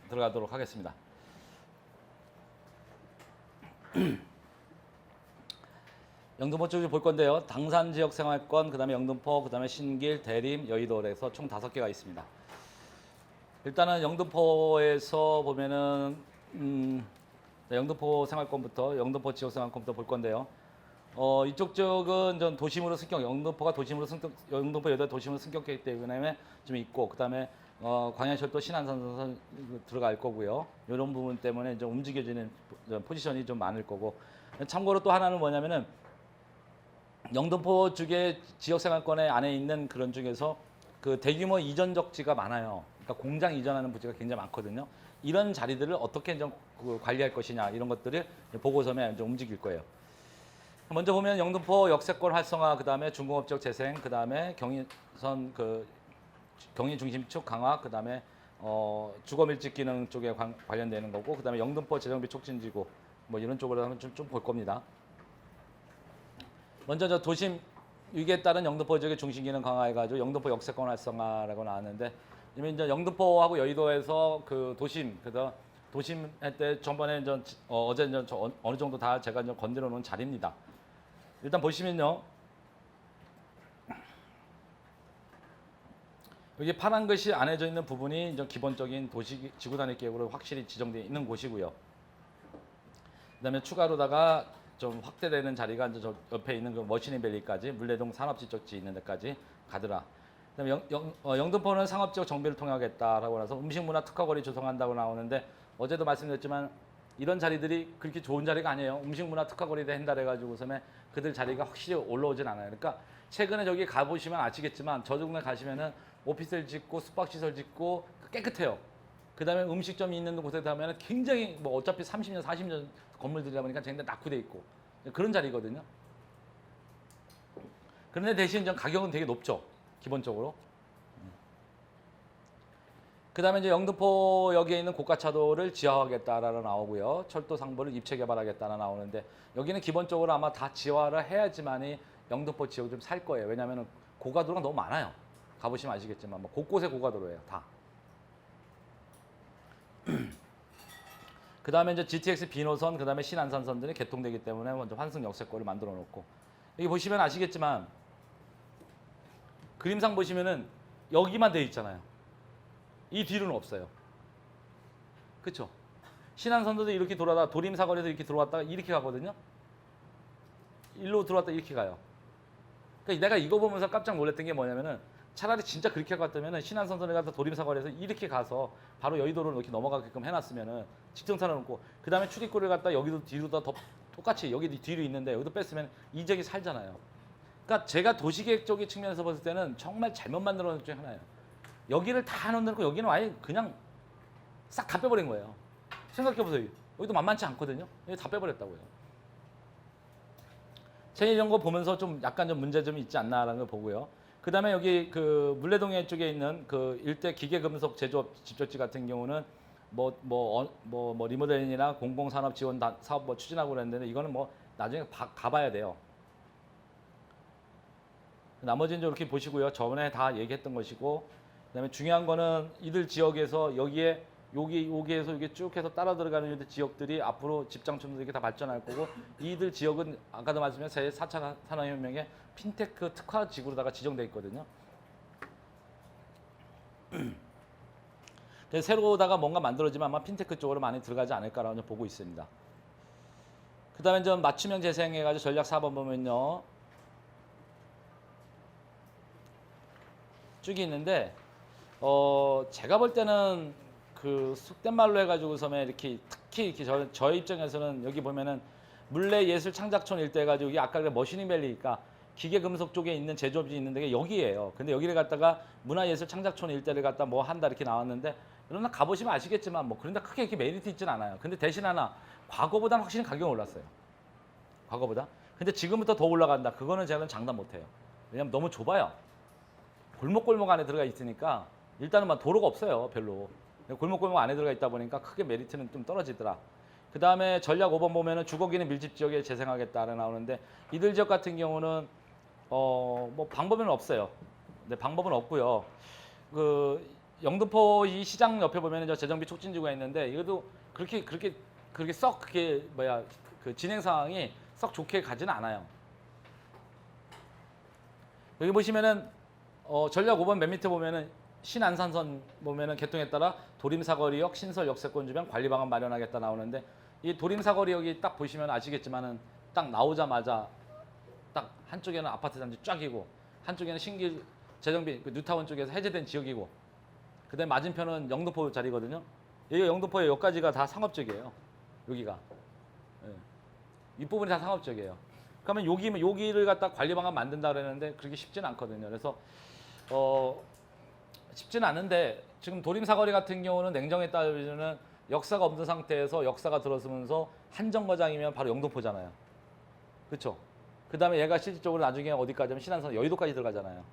들어가도록 하겠습니다. 영등포 쪽을 볼 건데요. 당산 지역 생활권, 그 다음에 영등포, 그 다음에 신길, 대림, 여의도에서 총 5개가 있습니다. 일단은 영등포에서 보면은 영등포 생활권부터, 영등포 지역 생활권부터 볼 건데요. 이쪽 지역은 전 도심으로 승격, 영등포가 도심으로 승격, 영등포 여대 도심으로 승격했기 때문에 좀 있고, 그 다음에 광양철도 신안산 들어갈 거고요. 이런 부분 때문에 좀 움직여지는 포지션이 좀 많을 거고. 참고로 또 하나는 뭐냐면은 영등포 쪽의 지역생활권에 안에 있는 그런 중에서 그 대규모 이전적지가 많아요. 그러니까 공장 이전하는 부지가 굉장히 많거든요. 이런 자리들을 어떻게 좀 관리할 것이냐 이런 것들을 보고서에 좀 움직일 거예요. 먼저 보면 영등포 역세권 활성화, 그 다음에 중공업적 재생, 그 다음에 경인선 경인 중심축 강화, 그 다음에 주거밀집 기능 쪽에 관련되는 거고, 그 다음에 영등포 재정비 촉진지구 뭐 이런 쪽으로 하면 좀 볼 겁니다. 먼저 저 도심 위기에 따른 영등포 지역의 중심 기능 강화해가지고 영등포 역세권 활성화라고 나왔는데, 이제 영등포하고 여의도에서 그 도심, 그래서 도심 할 때 전번에 어제 어느 정도 다 제가 건드려 놓은 자리입니다. 일단 보시면요, 여기 파란 것이 안해져 있는 부분이 이제 기본적인 도시 지구 단위 계획으로 확실히 지정되어 있는 곳이고요. 그다음에 추가로다가 좀 확대되는 자리가 이제 저 옆에 있는 그 머시니밸리까지, 물레동 산업지적지 있는 데까지 가더라. 그다음에 영등포는 상업지역 정비를 통하겠다라고 해서 음식문화 특화거리 조성한다고 나오는데, 어제도 말씀드렸지만 이런 자리들이 그렇게 좋은 자리가 아니에요. 음식문화 특화거리를 한다 해가지고서는 그들 자리가 확실히 올라오진 않아요. 그러니까 최근에 저기 가보시면 아시겠지만 저 동네 가시면은 오피스를 짓고 숙박시설 짓고 깨끗해요. 그 다음에 음식점이 있는 곳에 가면 굉장히 뭐 어차피 30년, 40년 건물들이다 보니까 굉장히 낙후돼 있고 그런 자리거든요. 그런데 대신 좀 가격은 되게 높죠. 기본적으로. 그 다음에 이제 영등포역에 있는 고가차도를 지하화하겠다라고 나오고요. 철도 상부를 입체 개발하겠다라 나오는데, 여기는 기본적으로 아마 다 지하화를 해야지만이 영등포 지역을 좀 살 거예요. 왜냐하면 고가도로가 너무 많아요. 가보시면 아시겠지만 뭐 곳곳에 고가도로예요. 다. 그 다음에 이제 GTX 비노선, 그 다음에 신안산선들이 개통되기 때문에 먼저 환승 역세권을 만들어 놓고, 여기 보시면 아시겠지만 그림상 보시면은 여기만 돼 있잖아요. 이 뒤로는 없어요. 그렇죠? 신안선도도 이렇게 돌아다 도림사거리에서 이렇게 들어왔다가 이렇게 가거든요. 일로 들어왔다 이렇게 가요. 그러니까 내가 이거 보면서 깜짝 놀랐던 게 뭐냐면은, 차라리 진짜 그렇게 갔다면은 신안선선에 가서 도림사거리에서 이렇게 가서 바로 여의도로 이렇게 넘어가게끔 해놨으면은 직정차를 놓고, 그 다음에 출입구를 갖다 여기도 뒤로 다 똑같이 여기 뒤로 있는데 여기도 뺐으면 이 지역이 살잖아요. 그러니까 제가 도시계획 쪽의 측면에서 봤을 때는 정말 잘못 만들어 놓은 것 중에 하나예요. 여기를 다 넣어놓고 여기는 아예 그냥 싹 다 빼버린 거예요. 생각해보세요. 여기도 만만치 않거든요. 여기 다 빼버렸다고요. 제가 이런 거 보면서 좀 약간 좀 문제점이 있지 않나라는 걸 보고요. 그 다음에 여기 그 물레동에 쪽에 있는 그 일대 기계금속 제조업 집적지 같은 경우는 리모델링이나 공공산업 지원 사업 뭐 추진하고 그랬는데, 이거는 뭐 나중에 가봐야 돼요. 나머지는 이렇게 보시고요. 저번에 다 얘기했던 것이고, 그다음에 중요한 거는 이들 지역에서 여기에서 이게 쭉 해서 따라 들어가는 지역들이 앞으로 집장촌도 이렇게 다 발전할 거고, 이들 지역은 아까도 말씀드린 제4차 산업혁명의 핀테크 특화 지구로다가 지정돼 있거든요. 그래서 새로다가 뭔가 만들어지면 아마 핀테크 쪽으로 많이 들어가지 않을까라고 보고 있습니다. 그 다음에 좀 맞춤형 재생해가지고 전략 4번 보면요, 쭉 있는데, 제가 볼 때는 그 속된 말로 해가지고서는 이렇게 특히 이렇게 저 입장에서는 여기 보면은 물레예술창작촌 일대 해가지고, 여기 아까 머시니밸리니까 기계금속 쪽에 있는 제조업이 있는 데가 여기예요. 근데 여기를 갖다가 문화예술창작촌 일대를 갖다 뭐 한다 이렇게 나왔는데, 여러분 가보시면 아시겠지만 뭐 그런데 크게 이렇게 메리트 있진 않아요. 근데 대신 하나, 과거보다는 확실히 가격이 올랐어요. 과거보다. 근데 지금부터 더 올라간다. 그거는 제가 장담 못해요. 왜냐면 너무 좁아요. 골목골목 안에 들어가 있으니까 일단은 막 도로가 없어요. 별로. 골목골목 안에 들어가 있다 보니까 크게 메리트는 좀 떨어지더라. 그 다음에 전략 5번 보면은 주거기는 밀집 지역에 재생하겠다라고 나오는데, 이들 지역 같은 경우는 뭐 방법은 없어요. 네, 방법은 없고요. 그 영등포 이 시장 옆에 보면은 저 재정비 촉진지구가 있는데 이것도 그렇게 썩 그게 뭐야 그 진행 상황이 썩 좋게 가지는 않아요. 여기 보시면은 전략 5번 맨 밑에 보면은 신안산선 보면은 개통에 따라 도림사거리역 신설 역세권 주변 관리 방안 마련하겠다 나오는데 이 도림사거리역이 딱 보시면 아시겠지만은 딱 나오자마자 딱 한쪽에는 아파트 단지 쫙이고 한쪽에는 신길 재정비 그 뉴타운 쪽에서 해제된 지역이고 그다음에 맞은편은 영등포 자리거든요. 여기가 영등포의 여기까지가 다 상업적이에요. 여기가 이 부분이 다 상업적이에요. 그러면 여기를 갖다 관리 방안 만든다 그랬는데 그렇게 쉽지는 않거든요. 그래서 쉽지는 않은데 지금 도림사거리 같은 경우는 냉정에 따르면 역사가 없는 상태에서 역사가 들어서면서 한 정거장이면 바로 영등포잖아요. 그렇죠? 그다음에 얘가 실질적으로 나중에 어디까지 하면 신안선 여의도까지 들어가잖아요.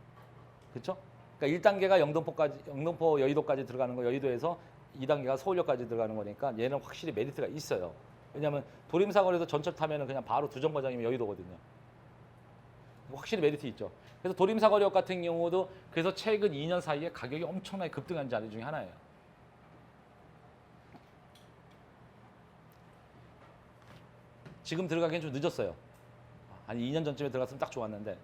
그렇죠? 그러니까 1단계가 영등포 여의도까지 들어가는 거 여의도에서 2단계가 서울역까지 들어가는 거니까 얘는 확실히 메리트가 있어요. 왜냐하면 도림사거리에서 전철 타면은 그냥 바로 두 정거장이면 여의도거든요. 확실히 메리트 있죠. 그래서 도림사거리역 같은 경우도 그래서 최근 2년 사이에 가격이 엄청나게 급등한 자리 중에 하나예요. 지금 들어가기엔 좀 늦었어요. 한 2년 전쯤에 들어갔으면 딱 좋았는데.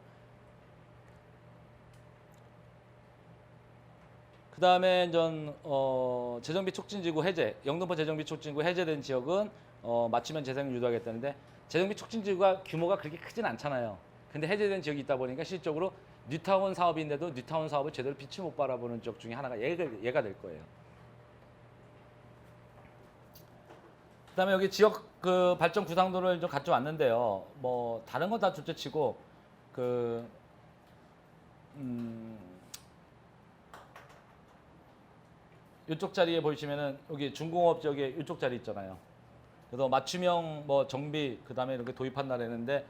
그 다음에 재정비 촉진지구 해제, 영등포 재정비 촉진지구 해제된 지역은 맞춤형 재생을 유도하겠다는데 재정비 촉진지구가 규모가 그렇게 크진 않잖아요. 근데 해제된 지역이 있다 보니까 실질적으로 뉴타운 사업인데도 뉴타운 사업을 제대로 빛을 못 바라보는 지역 중에 하나가 얘가 될 거예요. 그다음에 여기 지역 그 발전 구상도를 좀 가져왔는데요. 뭐 다른 건 다 둘째치고 이쪽 자리에 보시면은 여기 중공업 지역에 이쪽 자리 있잖아요. 그래서 맞춤형 뭐 정비 그다음에 이렇게 도입한다 했는데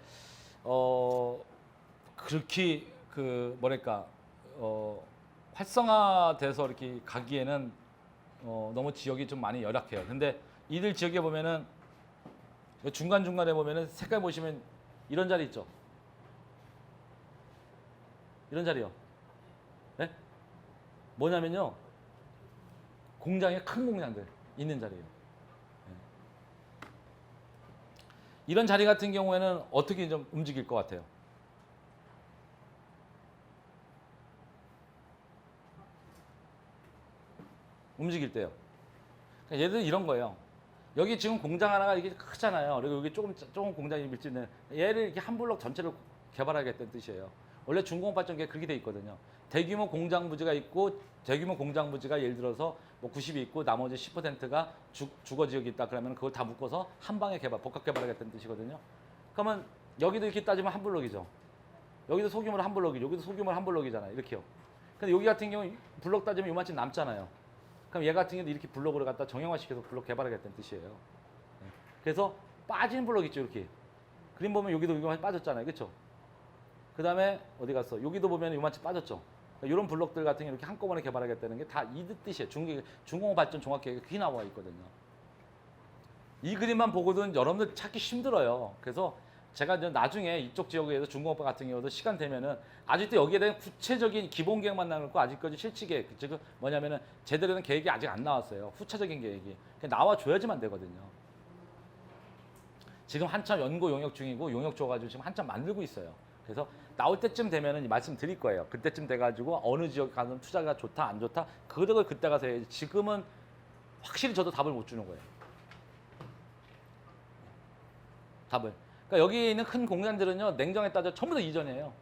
그렇게 그 뭐랄까 활성화돼서 이렇게 가기에는 너무 지역이 좀 많이 열악해요. 근데 이들 지역에 보면은 중간중간에 보면은 색깔 보시면 이런 자리 있죠. 이런 자리요. 네? 뭐냐면요. 공장에 큰 공장들 있는 자리예요. 네. 이런 자리 같은 경우에는 어떻게 좀 움직일 것 같아요? 움직일 때요. 그러니까 얘들 이런 거예요. 여기 지금 공장 하나가 이게 크잖아요. 그리고 여기 조금 공장이 밀집된 얘를 이렇게 한 블록 전체를 개발하겠다는 뜻이에요. 원래 중공업발전기가 그렇게 돼 있거든요. 대규모 공장 부지가 있고 대규모 공장 부지가 예를 들어서 뭐 90이 있고 나머지 10%가 주거 지역이 있다 그러면 그걸 다 묶어서 한 방에 복합 개발하겠다는 뜻이거든요. 그러면 여기도 이렇게 따지면 한 블록이죠. 여기도 소규모로 한 블록이죠. 여기도 소규모로 한 블록이잖아요. 이렇게요. 근데 여기 같은 경우 블록 따지면 요만큼 남잖아요. 그럼 얘 같은 경우도 이렇게 블록으로 갖다 정형화시켜서 블록 개발하겠다는 뜻이에요. 그래서 빠진 블록 있죠, 이렇게. 그림 보면 여기도 요만큼 빠졌잖아요, 그렇죠? 그 다음에 어디 갔어? 여기도 보면 요만큼 빠졌죠. 이런 블록들 같은 경우 이렇게 한꺼번에 개발하겠다는 게 다 이 뜻이에요. 중공업 발전 종합계획에 그게 나와 있거든요. 이 그림만 보고도 여러분들 찾기 힘들어요. 그래서 제가 이제 나중에 이쪽 지역에서 중공업 같은 경우도 시간 되면은 아직도 여기에 대한 구체적인 기본 계획만 나왔고 아직까지 실치 계획, 즉 뭐냐면은 제대로 된 계획이 아직 안 나왔어요. 후차적인 계획이. 나와줘야지만 되거든요. 지금 한참 연구 용역 중이고 용역 줘가지고 지금 한참 만들고 있어요. 그래서 나올 때쯤 되면은 말씀드릴 거예요. 그때쯤 돼가지고 어느 지역 가는 투자가 좋다 안 좋다 그걸 그때 가서 해야지. 지금은 확실히 저도 답을 못 주는 거예요. 답을. 그러니까 여기 있는 큰 공장들은요 냉정에 따져 전부 다 이전이에요.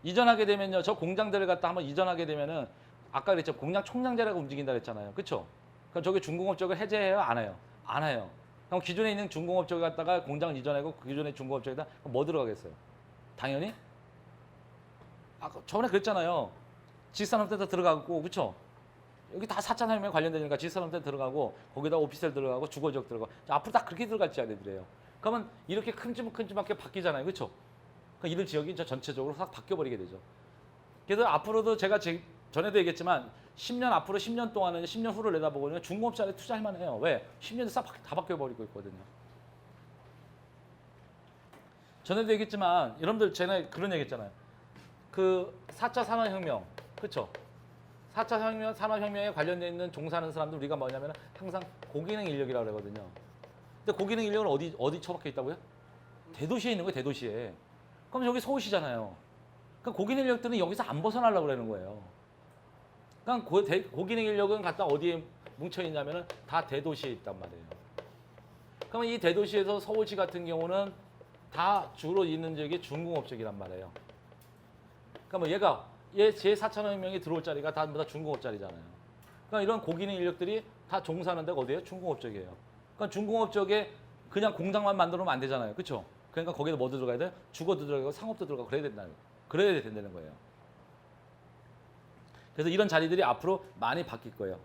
이전하게 되면요 저 공장들을 갖다 한번 이전하게 되면은 아까 그랬죠 공장 총량제라고 움직인다 그랬잖아요. 그렇죠? 그럼 저기 중공업 쪽을 해제해요 안 해요? 안 해요. 그럼 기존에 있는 중공업 쪽에 갖다가 공장을 이전하고 그 기존의 중공업 쪽에다 뭐 들어가겠어요? 당연히 아까 저번에 그랬잖아요. 지산업센터 들어가고 그렇죠? 여기 다 4차 산업에 관련되니까 지산업센터 들어가고 거기다 오피스텔 들어가고 주거지역 들어가고 앞으로 다 그렇게 들어갈 자리들이에요. 그러면 이렇게 큼지막하게 바뀌잖아요. 그렇죠? 그러니까 이들 지역이 전체적으로 싹 바뀌어버리게 되죠. 그래서 앞으로도 제가 전에도 얘기했지만 10년 앞으로 10년 동안은 10년 후를 내다보고 중공업자에 투자할 만해요. 왜? 10년에 싹 다 바뀌어버리고 있거든요. 전에도 얘기했지만 여러분들 전에 그런 얘기했잖아요. 그 4차 산업혁명 그렇죠? 4차 산업혁명에 관련돼 있는 종사하는 사람들 우리가 뭐냐면 항상 고기능 인력이라고 그러거든요. 근데 고기능 인력은 어디 처박혀 있다고요? 대도시에 있는 거예요, 대도시에. 그럼 여기 서울시잖아요. 그러니까 고기능 인력들은 여기서 안 벗어나려고 그러는 거예요. 그러니까 고기능 인력은 갖다 어디에 뭉쳐 있냐면은 다 대도시에 있단 말이에요. 그러면 이 대도시에서 서울시 같은 경우는 다 주로 있는 지역이 중공업적이란 말이에요. 그러니까 뭐 얘 제4천여 들어올 자리가 다 중공업 자리잖아요. 그러니까 이런 고기능 인력들이 다 종사하는 데가 어디예요? 중공업 쪽이에요. 그러니까 중공업 쪽에 그냥 공장만 만들면 안 되잖아요. 그렇죠? 그러니까 거기다 뭐도 들어가야 돼? 주거도 들어가고 상업도 들어가고 그래야 된다는 거예요. 그래서 이런 자리들이 앞으로 많이 바뀔 거예요.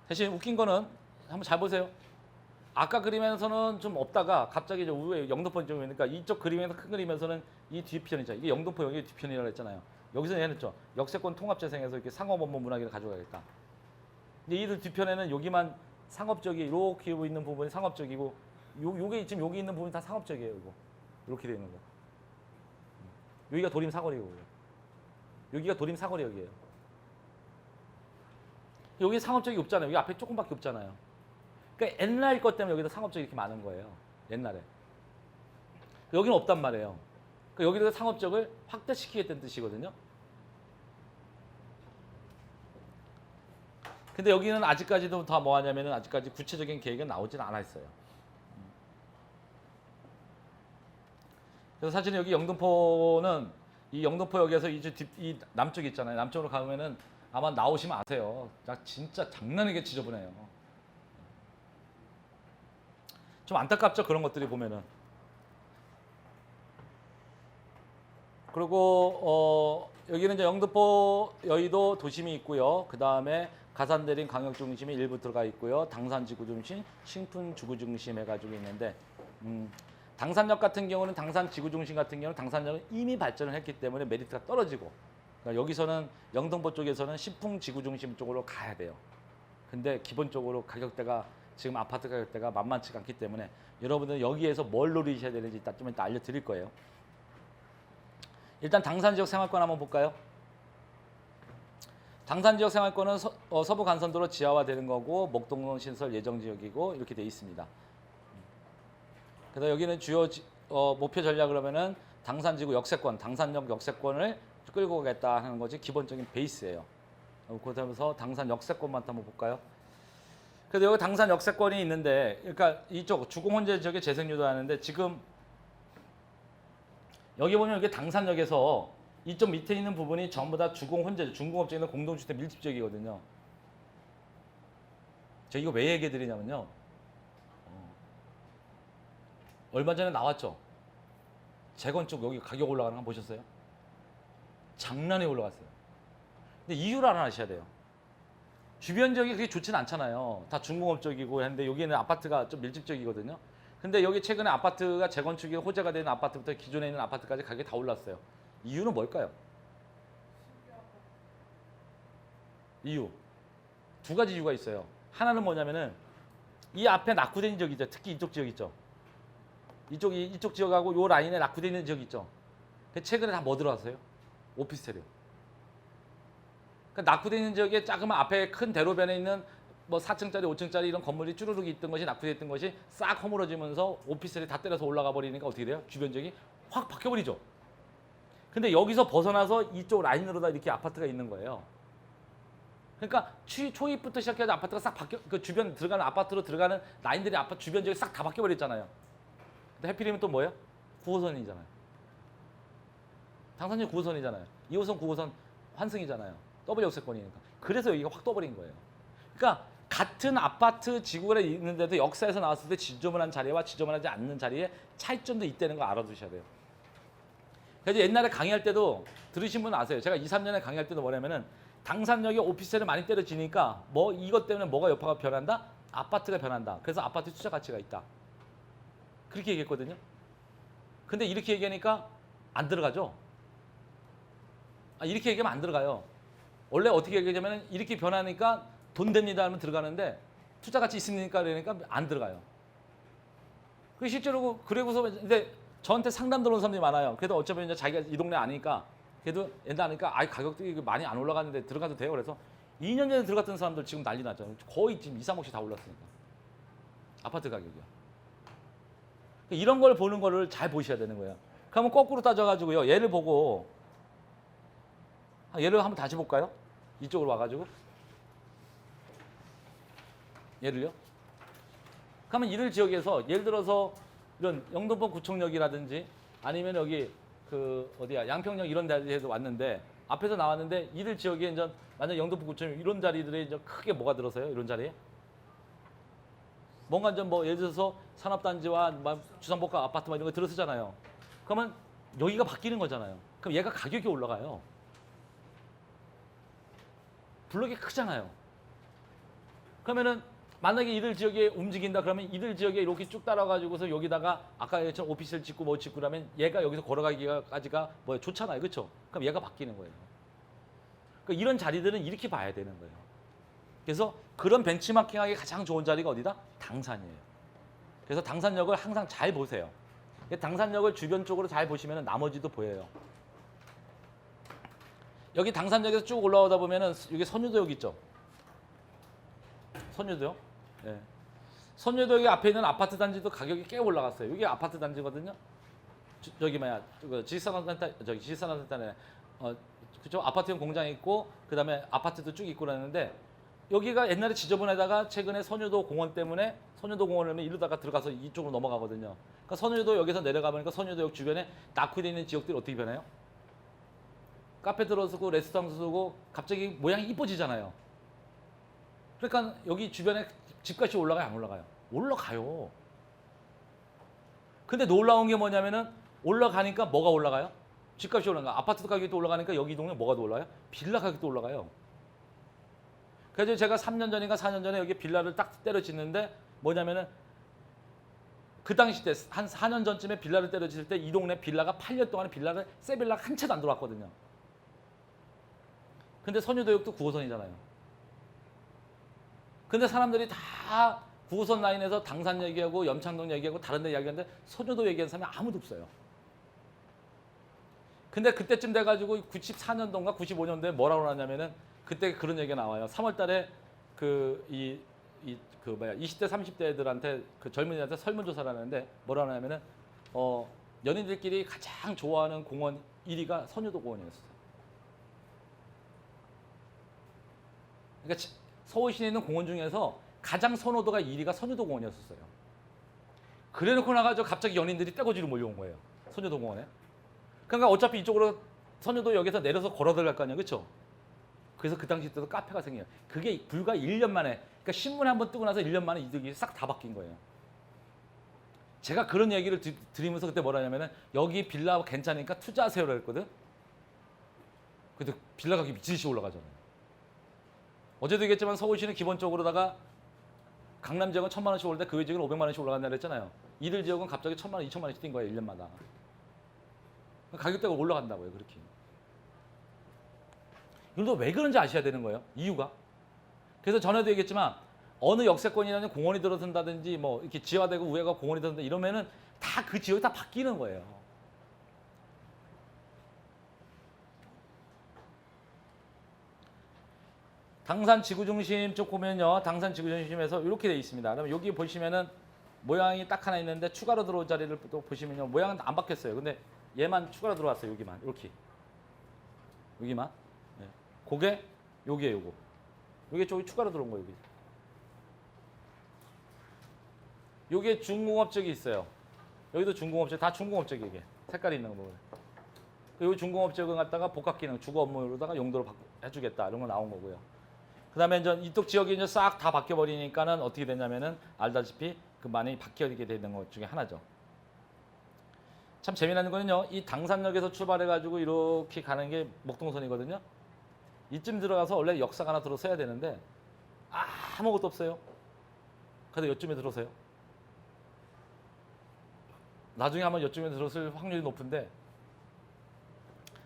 대신 웃긴 거는 한번 잘 보세요. 아까 그림에서는 좀 없다가 갑자기 이제 우회 영등포 쪽이니까 이쪽 그림에서 큰 그림에서는 이 뒤편이죠. 이게 영등포 여기 뒤편이라고 했잖아요. 여기서 얘는 죠 역세권 통합재생해서 이렇게 상업업무 문화기를 가져가겠다. 근데 이들 뒤편에는 여기만 상업적이 이렇게 있는 부분이 상업적이고 요게 지금 여기 있는 부분이 다 상업적이에요. 이거 이렇게 되는 거. 여기가 도림 사거리고 여기가 도림 사거리역이에요. 여기 상업적이 없잖아요. 여기 앞에 조금밖에 없잖아요. 그러니까 옛날 것 때문에 여기다 상업적이 이렇게 많은 거예요. 옛날에. 여기는 없단 말이에요. 그러니까 여기다 상업적을 확대시키겠다는 뜻이거든요. 근데 여기는 아직까지도 다 뭐 하냐면은 아직까지 구체적인 계획은 나오진 않았어요. 그래서 사실은 여기 영등포는 이 영등포역에서 이 남쪽 있잖아요. 남쪽으로 가면은 아마 나오시면 아세요. 진짜 장난이게 지저분해요. 좀 안타깝죠, 그런 것들이 보면은. 그리고 여기는 이제 영등포 여의도 도심이 있고요. 그 다음에 가산대림 광역중심이 일부 들어가 있고요. 당산지구중심, 신풍지구중심 해가지고 있는데 당산역 같은 경우는 당산지구중심 같은 경우는 당산역은 이미 발전을 했기 때문에 메리트가 떨어지고 그러니까 여기서는 영등포 쪽에서는 신풍지구중심 쪽으로 가야 돼요. 근데 기본적으로 가격대가 지금 아파트 가격대가 만만치가 않기 때문에 여러분들 여기에서 뭘 노리셔야 되는지 좀 이따 알려드릴 거예요. 일단 당산지역 생활권 한번 볼까요? 당산지역 생활권은 서부 간선도로 지하화되는 거고 목동론 신설 예정지역이고 이렇게 돼 있습니다. 그래서 여기는 주요 목표 전략을 하면은 당산지구 역세권, 당산역 역세권을 끌고 가겠다 하는 것이 기본적인 베이스예요. 그러면서 당산 역세권만 한번 볼까요? 그래서 여기 당산 역세권이 있는데, 그러니까 이쪽 주공혼재 지역에 재생 유도하는데 지금 여기 보면 이게 당산역에서 이쪽 밑에 있는 부분이 전부 다 주공혼재, 중공업적인 공동주택 밀집지역이거든요. 제가 이거 왜 얘기 드리냐면요. 얼마 전에 나왔죠. 재건축 여기 가격 올라가는 거 보셨어요? 장난이 올라갔어요. 근데 이유를 알아내셔야 돼요. 주변 지역이 그렇게 좋지는 않잖아요. 다 중공업적이고 했는데 여기는 아파트가 좀 밀집적이거든요. 근데 여기 최근에 아파트가 재건축이 호재가 되는 아파트부터 기존에 있는 아파트까지 가격이 다 올랐어요. 이유는 뭘까요? 이유. 두 가지 이유가 있어요. 하나는 뭐냐면은 이 앞에 낙후된 지역 있죠. 특히 이쪽 지역 있죠. 이쪽 지역하고 요 라인에 낙후되어 있는 지역 있죠. 최근에 다 뭐 들어왔어요? 오피스텔이요. 그러니까 낙후되어 있는 지역에 작으면 앞에 큰 대로변에 있는 뭐 4층짜리, 5층짜리 이런 건물이 쭈루룩 있던 것이 낙후되어 있던 것이 싹 허물어지면서 오피스텔이 다 때려서 올라가 버리니까 어떻게 돼요? 주변 지역이 확 바뀌어버리죠. 근데 여기서 벗어나서 이쪽 라인으로 다 이렇게 아파트가 있는 거예요. 그러니까 초입부터 시작해서 아파트가 싹 바뀌어, 그 주변 들어가는 아파트로 들어가는 라인들이 아파트 주변 지역이 싹 다 바뀌어버렸잖아요. 근데 해필이면 또 뭐예요? 9호선이잖아요. 당산역 9호선이잖아요. 2호선, 9호선 환승이잖아요. 더블 역세권이니까. 그래서 여기가 확 떠버린 거예요. 그러니까 같은 아파트 지구에 있는데도 역사에서 나왔을 때 지저분한 자리와 지저분하지 않는 자리에 차이점도 있다는 거 알아두셔야 돼요. 그래서 옛날에 강의할 때도 들으신 분 아세요. 제가 2, 3년에 강의할 때도 뭐냐면은 당산역에 오피스텔을 많이 때려지니까 뭐 이것 때문에 뭐가 여파가 변한다? 아파트가 변한다. 그래서 아파트 투자 가치가 있다. 그렇게 얘기했거든요. 근데 이렇게 얘기하니까 안 들어가죠. 이렇게 얘기하면 안 들어가요. 원래 어떻게 얘기하냐면 이렇게 변하니까 돈 됩니다 하면 들어가는데 투자 가치 있습니까 그러니까 안 들어가요. 그 실제로 그러고서 근데 저한테 상담 들어오는 사람들이 많아요. 그래도 어차피 이제 자기가 이 동네 아니까 그래도 옛날 아니까 아예 가격도 많이 안 올라갔는데 들어가도 돼요. 그래서 2년 전에 들어갔던 사람들 지금 난리 나죠. 거의 지금 2, 3억씩 다 올랐으니까. 아파트 가격이요. 이런 걸 보는 거를 잘 보셔야 되는 거예요. 그러면 거꾸로 따져가지고요. 얘를 보고 얘를 한번 다시 볼까요? 이쪽으로 와가지고 얘를요. 그러면 이들 지역에서 예를 들어서 이런 영등포 구청역이라든지 아니면 여기 그 어디야 양평역 이런 데에도 왔는데 앞에서 나왔는데 이들 지역에 이제 만약 영등포 구청역 이런 자리들에 이제 크게 뭐가 들어서요? 이런 자리에 뭔가 좀 뭐 예를 들어서 산업단지와 주상복합 아파트 이런 거 들어서잖아요. 그러면 여기가 바뀌는 거잖아요. 그럼 얘가 가격이 올라가요. 블록이 크잖아요. 그러면은 만약에 이들 지역에 움직인다 그러면 이들 지역에 이렇게 쭉 따라가지고서 여기다가 아까 얘처럼 오피스를 짓고 뭐 짓고 그러면 얘가 여기서 걸어가기까지가 뭐 좋잖아요. 그렇죠? 그럼 얘가 바뀌는 거예요. 그러니까 이런 자리들은 이렇게 봐야 되는 거예요. 그래서 그런 벤치마킹하기 가장 좋은 자리가 어디다? 당산이에요. 그래서 당산역을 항상 잘 보세요. 당산역을 주변 쪽으로 잘 보시면 나머지도 보여요. 여기 당산역에서 쭉 올라오다 보면은 여기 선유도역 있죠? 선유도역? 네. 선유도역 앞에 있는 아파트 단지도 가격이 꽤 올라갔어요. 여기 아파트 단지거든요. 저기 뭐야, 지식산업센터, 저기 지식산업센터네. 그쪽 아파트형 공장이 있고, 그 다음에 아파트도 쭉 있고 그러는데 여기가 옛날에 지저분하다가 최근에 선유도 공원 때문에 선유도 공원을 이러다가 들어가서 이쪽으로 넘어가거든요. 그러니까 선유도 역에서 내려가 보니까 선유도역 주변에 낙후되어 있는 지역들이 어떻게 변해요? 카페 들어서고 레스토랑 쓰고 갑자기 모양이 이뻐지잖아요. 그러니까 여기 주변에 집값이 올라가요, 안 올라가요? 올라가요. 근데 놀라운 게 뭐냐면은 올라가니까 뭐가 올라가요? 집값이 올라가. 아파트 가격도 올라가니까 여기 동네 뭐가 더 올라가요? 빌라 가격도 올라가요. 그래서 제가 3년 전인가 4년 전에 여기 빌라를 딱 때려 짓는데 뭐냐면은 그 당시 때 한 4년 전쯤에 빌라를 때려 짓을 때 이 동네 빌라가 8년 동안에 빌라를 새 빌라가 한 채도 안 들어왔거든요. 근데 선유도역도 9호선이잖아요. 근데 사람들이 다 9호선 라인에서 당산 얘기하고 염창동 얘기하고 다른 데 얘기하는데 선유도 얘기하는 사람이 아무도 없어요. 근데 그때쯤 돼가지고 94년도인가 95년도에 뭐라고 하냐면은 그때 그런 얘기가 나와요. 3월 달에 그 20대 30대 애들한테 그 젊은이한테 설문조사를 하는데 뭐라고 하냐면은 연인들끼리 가장 좋아하는 공원 1위가 선유도 공원이었어요. 그러니까 서울 시내에 있는 공원 중에서 가장 선호도가 1위가 선유도 공원이었어요. 그래놓고 나가지고 갑자기 연인들이 떼거지로 몰려온 거예요. 선유도 공원에. 그러니까 어차피 이쪽으로 선유도 역에서 내려서 걸어 들어갈 거 아니에요. 그렇죠? 그래서 그 당시 때도 카페가 생겨요. 그게 불과 1년 만에, 그러니까 신문에 한번 뜨고 나서 1년 만에 이득이 싹 다 바뀐 거예요. 제가 그런 얘기를 드리면서 그때 뭐라 하냐면은 여기 빌라 괜찮으니까 투자하세요라고 했거든. 근데 빌라 가격이 미치듯이 올라가잖아요. 어제도 얘기했지만 서울시는 기본적으로다가 강남 지역은 1,000만 원씩 오르는데 그 외 지역은 500만 원씩 올라간다 그랬잖아요. 이들 지역은 갑자기 1,000만 원, 2,000만 원씩 뛴 거예요. 1년마다. 가격대가 올라간다고요. 그렇게. 이것도 왜 그런지 아셔야 되는 거예요. 이유가. 그래서 전에도 얘기했지만 어느 역세권이라는 공원이 들어선다든지 뭐 이렇게 지하되고 우회가 공원이 들어선다 이러면은 다 그 지역이 다 바뀌는 거예요. 당산 지구중심 쪽 보면요. 당산 지구중심에서 이렇게 돼 있습니다. 그러면 여기 보시면은 모양이 딱 하나 있는데 추가로 들어온 자리를 또 보시면요. 모양은 안 바뀌었어요. 근데 얘만 추가로 들어왔어요. 여기만. 이렇게. 여기만. 네. 그게 요게 요거. 요게 저기 추가로 들어온 거예요. 여기. 요게 중공업적이 있어요. 여기도 중공업적, 다 중공업적이 이게. 색깔이 있는 거 보면. 요 중공업적은 갖다가 복합기능, 주거 업무로다가 용도로 해주겠다. 이런 거 나온 거고요. 그 다음에 이제 이쪽 지역이 이제 싹 다 바뀌어버리니까는 어떻게 됐냐면은 알다시피 그 많이 바뀌게 되는 것 중에 하나죠. 참 재미나는 거는요. 이 당산역에서 출발해가지고 이렇게 가는 게 목동선이거든요. 이쯤 들어가서 원래 역사가 하나 들어서야 되는데 아무것도 없어요. 근데 이쯤에 들어서요. 나중에 한번 이쯤에 들어설 확률이 높은데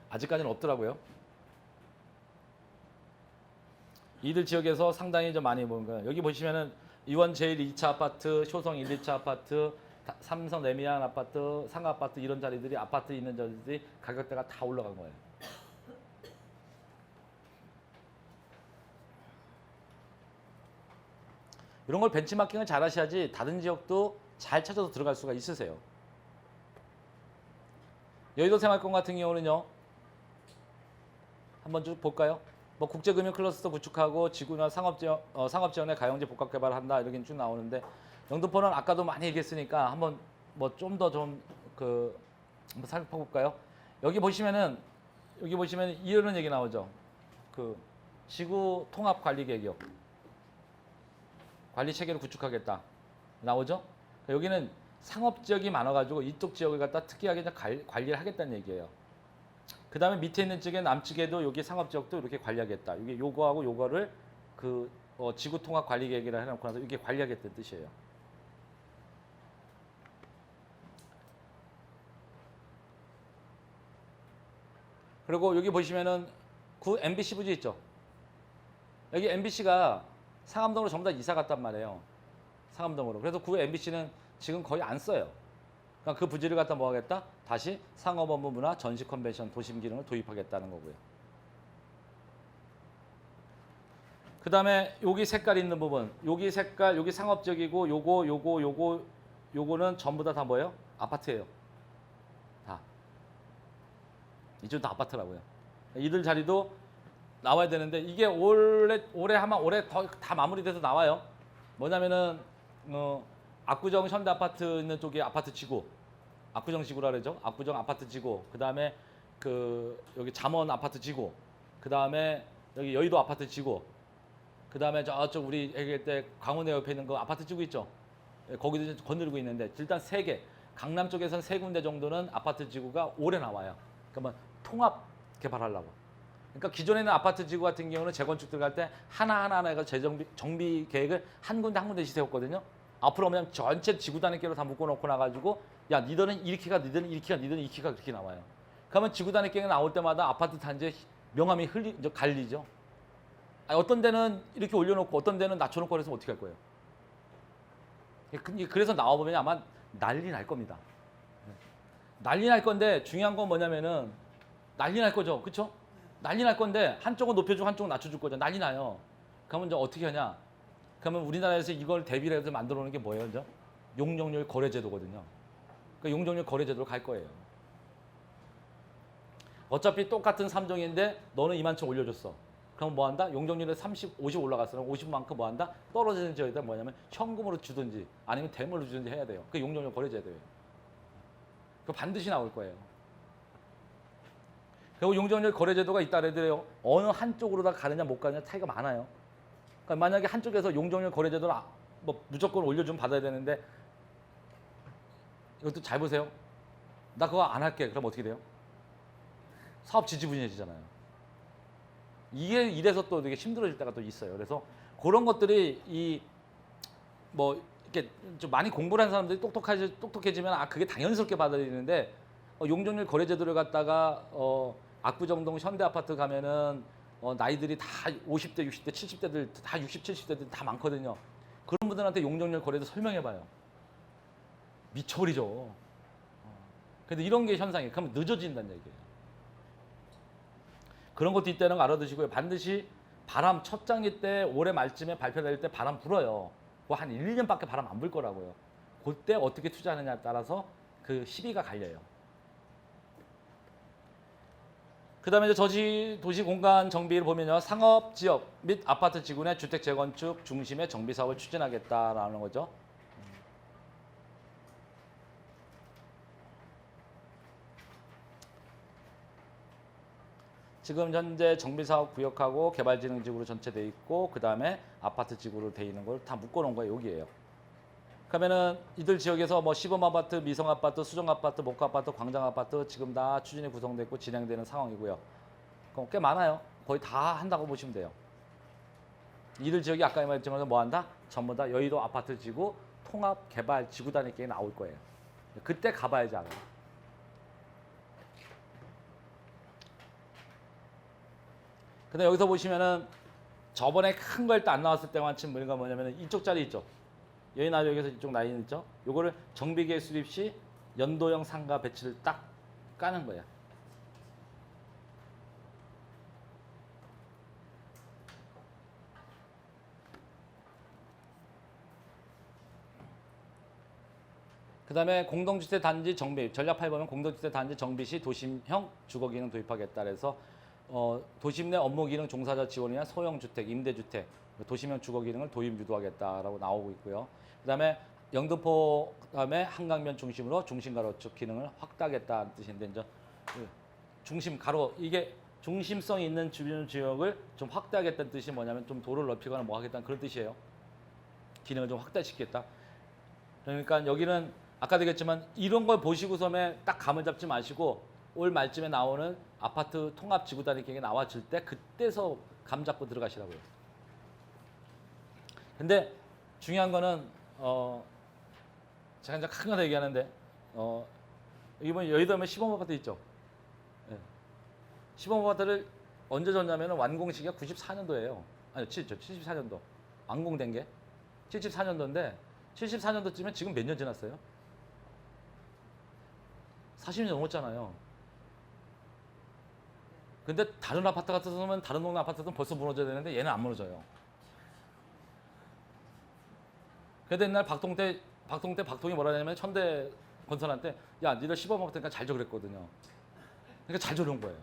아직까지는 없더라고요. 이들 지역에서 상당히 좀 많이 보는 거예요. 여기 보시면은 이원 제일 2차 아파트, 효성 1, 2차 아파트, 삼성 레미안 아파트, 상가 아파트 이런 자리들이 아파트 있는 자리들이 가격대가 다 올라간 거예요. 이런 걸 벤치마킹을 잘 하셔야지 다른 지역도 잘 찾아서 들어갈 수가 있으세요. 여의도 생활권 같은 경우는요. 한번 쭉 볼까요? 뭐 국제금융 클러스터 구축하고 지구나 상업지원에 가용지 복합 개발을 한다 이렇게 쭉 나오는데 영등포는 아까도 많이 얘기했으니까 한번 뭐 좀 더 한번 살펴볼까요? 여기 보시면 이런 얘기 나오죠. 그 지구 통합 관리 계획, 관리 체계를 구축하겠다 나오죠. 여기는 상업 지역이 많아가지고 이쪽 지역을 갖다 특이하게 관리를 하겠다는 얘기예요. 그 다음에 밑에 있는 쪽에 남측에도 여기 상업 지역도 이렇게 관리하겠다. 이게 요거하고 요거를 지구 통합 관리 계획이라 해놓고 나서 이게 관리하겠다는 뜻이에요. 그리고 여기 보시면은 구 MBC 부지 있죠. 여기 MBC가 상암동으로 전부 다 이사 갔단 말이에요. 상암동으로. 그래서 구 MBC는 지금 거의 안 써요. 그러니까 그 부지를 갖다 뭐 하겠다? 다시 상업업무 문화 전시 컨벤션 도심 기능을 도입하겠다는 거고요. 그 다음에 여기 색깔 있는 부분, 여기 색깔, 여기 상업적이고 요거는 전부 다 뭐예요? 아파트예요. 다. 이쪽 다 아파트라고요. 이들 자리도 나와야 되는데 이게 올해 더 다 마무리돼서 나와요. 뭐냐면은 압구정 현대 아파트 있는 쪽에 아파트 지구, 압구정 지구라 그러죠. 압구정 아파트 지구. 그다음에 여기 잠원 아파트 지구. 그다음에 여기 여의도 아파트 지구. 그다음에 저쪽 우리 얘기할 때 강원대 옆에 있는 거 아파트 지구 있죠. 거기도 이제 건드리고 있는데 일단 3개. 강남 쪽에서는 3군데 정도는 아파트 지구가 올해 나와요. 그러면 통합 개발하려고. 그러니까 기존에는 아파트 지구 같은 경우는 재건축 들어갈 때 하나하나 해서 정비 계획을 한 군데씩 세웠거든요. 앞으로 그냥 전체 지구 단위계로 다 묶어놓고 나가지고 야 니들은 이렇게 가, 니들은 이렇게 가, 니들은 이렇게 가 그렇게 나와요. 그러면 지구 단위계가 나올 때마다 아파트 단지의 명암이 갈리죠. 아니, 어떤 데는 이렇게 올려놓고 어떤 데는 낮춰놓고 그래서 어떻게 할 거예요? 그래서 나와보면 아마 난리 날 겁니다. 난리 날 건데 중요한 건 뭐냐면은 난리 날 거죠. 그렇죠? 난리 날 건데 한쪽은 높여주고 한쪽은 낮춰줄 거죠. 난리 나요. 그러면 이제 어떻게 하냐? 그러면 우리나라에서 이걸 대비를 해서 만들어 놓은 게 뭐예요? 이제? 용적률 거래제도거든요. 그러니까 용적률 거래제도로 갈 거예요. 어차피 똑같은 3종인데 너는 이만큼 올려줬어. 그럼 뭐 한다? 용적률에 50 올라갔어. 그럼 50만큼 뭐 한다? 떨어지는 지역에다 뭐냐면 현금으로 주든지 아니면 대물로 주든지 해야 돼요. 그게 용적률 거래제도예요. 그거 반드시 나올 거예요. 그리고 용적률 거래제도가 있다 그래도요. 어느 한쪽으로 다 가느냐 못 가느냐 차이가 많아요. 그러니까 만약에 한쪽에서 용적률 거래제도를 뭐 무조건 올려주면 받아야 되는데 이것도 잘 보세요. 나 그거 안 할게. 그럼 어떻게 돼요? 사업 지지부진해지잖아요. 이게 이래서 또 되게 힘들어질 때가 또 있어요. 그래서 그런 것들이 이렇게 좀 많이 공부를 한 사람들이 똑똑해지면 그게 당연스럽게 받아들이는데 용적률 거래제도를 갖다가 압구정동 현대아파트 가면은 나이들이 다 50대, 60대, 70대들 다 60, 70대들 다 많거든요. 그런 분들한테 용적률 거래도 설명해봐요. 미쳐버리죠. 근데 이런 게 현상이에요. 그러면 늦어진다는 얘기예요. 그런 것도 있다는 거 알아두시고요. 반드시 바람 첫 장기 때 올해 말쯤에 발표될 때 바람 불어요. 그거 한 1년밖에 바람 안 불 거라고요. 그때 어떻게 투자하느냐에 따라서 그 시비가 갈려요. 그 다음에 이제 도시 공간 정비를 보면요. 상업 지역 및 아파트 지구 내 주택 재건축 중심의 정비 사업을 추진하겠다라는 거죠. 지금 현재 정비사업 구역하고 개발진흥지구로 전체 돼 있고 그 다음에 아파트 지구로 돼 있는 걸 다 묶어놓은 거예요. 여기에요. 그러면은 이들 지역에서 뭐 시범아파트, 미성아파트, 수정아파트, 목아파트, 광장아파트 지금 다 추진이 구성됐고 진행되는 상황이고요. 그럼 꽤 많아요. 거의 다 한다고 보시면 돼요. 이들 지역이 아까 말했지만 뭐 한다? 전부 다 여의도 아파트 지구 통합 개발 지구 단위 계획이 나올 거예요. 그때 가봐야지 알아요. 근데 여기서 보시면은 저번에 큰 거 일단 안 나왔을 때만 친 우리가 뭐냐면은 이쪽 자리 있죠. 여기 나여기서 이쪽 라인 있죠? 요거를 정비계 수립 시 연도형 상가 배치를 딱 까는 거야. 그 다음에 공동주택 단지 정비, 전략 8번은 공동주택 단지 정비 시 도심형 주거기능 도입하겠다. 그래서 도심 내 업무 기능 종사자 지원을 위한 소형 주택, 임대주택, 도심형 주거기능을 도입 유도하겠다라고 나오고 있고요. 그 다음에 영등포 그다음에 한강변 중심으로 중심 가로축 기능을 확대하겠다는 뜻인데 이제 중심 가로 이게 중심성 있는 주변 지역을 좀 확대하겠다는 뜻이 뭐냐면 좀 도를 넓히거나 뭐 하겠다는 그런 뜻이에요. 기능을 좀 확대시키겠다. 그러니까 여기는 아까 되겠지만 이런 걸 보시고서에 딱 감을 잡지 마시고 올 말쯤에 나오는 아파트 통합 지구단위 계획이 나와질 때 그때서 감 잡고 들어가시라고요. 근데 중요한 거는 제가 이제 큰 거 얘기하는데 이번 여의도면 시범 아파트 있죠. 네. 시범 아파트를 언제 졌냐면 완공 시기가 94년도예요. 아니 74년도 완공된 게 74년도인데 74년도쯤에 지금 몇 년 지났어요? 40년 넘었잖아요. 근데 다른 아파트 같았으면 다른 동네 아파트는 벌써 무너져야 되는데 얘는 안 무너져요. 그래도 옛날 박통이 뭐라 하냐면 천대 건설한테 야 니들 시범 아파트니까 잘 줘 그랬거든요. 그러니까 잘 줘놓은 거예요.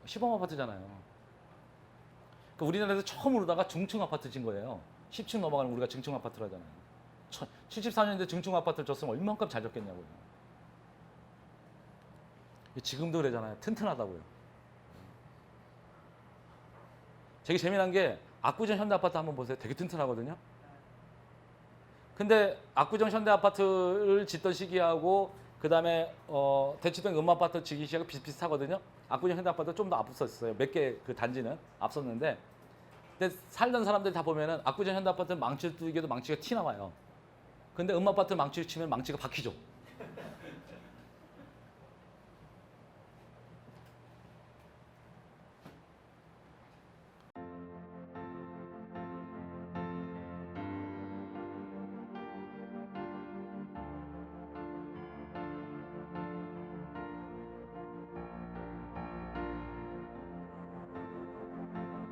시범 아파트잖아요. 그러니까 우리나라에서 처음으로다가 중층 아파트 진 거예요. 10층 넘어가는 우리가 중층 아파트를 하잖아요. 74년대 중층 아파트를 줬으면 얼마만큼 잘 줬겠냐고요. 지금도 그러잖아요. 튼튼하다고요. 되게 재미난 게 압구정 현대 아파트 한번 보세요. 되게 튼튼하거든요. 근데 압구정 현대 아파트를 짓던 시기하고 그다음에 대치동 음마 아파트 짓기 시기하고 비슷비슷하거든요. 압구정 현대 아파트 좀 더 앞섰어요. 몇 개 그 단지는 앞섰는데 근데 살던 사람들이 다 보면은 압구정 현대 아파트 망치를 뚫기도 망치가 티 나와요. 근데 음마 아파트 망치를 치면 망치가 박히죠.